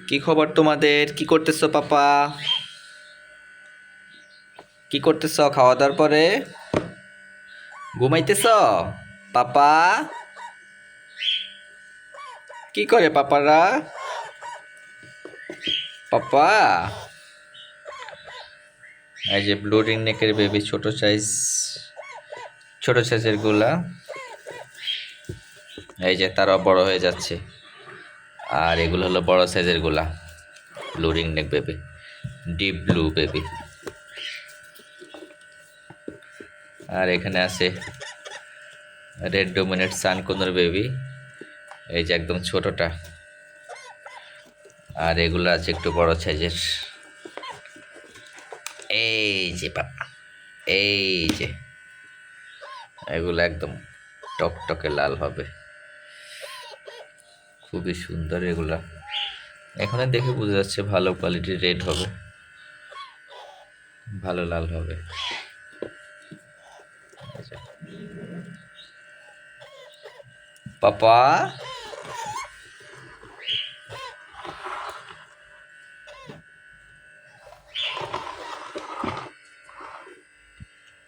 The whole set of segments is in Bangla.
কি খবর তোমাদের? কি করতেছো পাপা? কি করতেছো খাওয়া দাওয়ার পরে? ঘুমাইতেছ পাপা? কি করে পাপারা? পাপা, এই যে ব্লু রিং নেকের বেবি, ছোট সাইজের গুলা। এই যে তারাও বড় হয়ে যাচ্ছে। আর এগুলো হলো বড় সাইজের গুলা, blue ring neck baby, deep blue baby. আর এখানে আছে রেড ডোমিনেট সানকুনোর বেবি, এই যে একদম ছোটটা। আর এগুলো আছে একটু বড় সাইজের। এই যে পাপা, এই যে এগুলো একদম টকটকে লাল হবে, খুবই সুন্দর এগুলা। এখানে দেখে বোঝা যাচ্ছে ভালো কোয়ালিটির রেড হবে, ভালো লাল হবে। পাপা,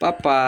পাপা।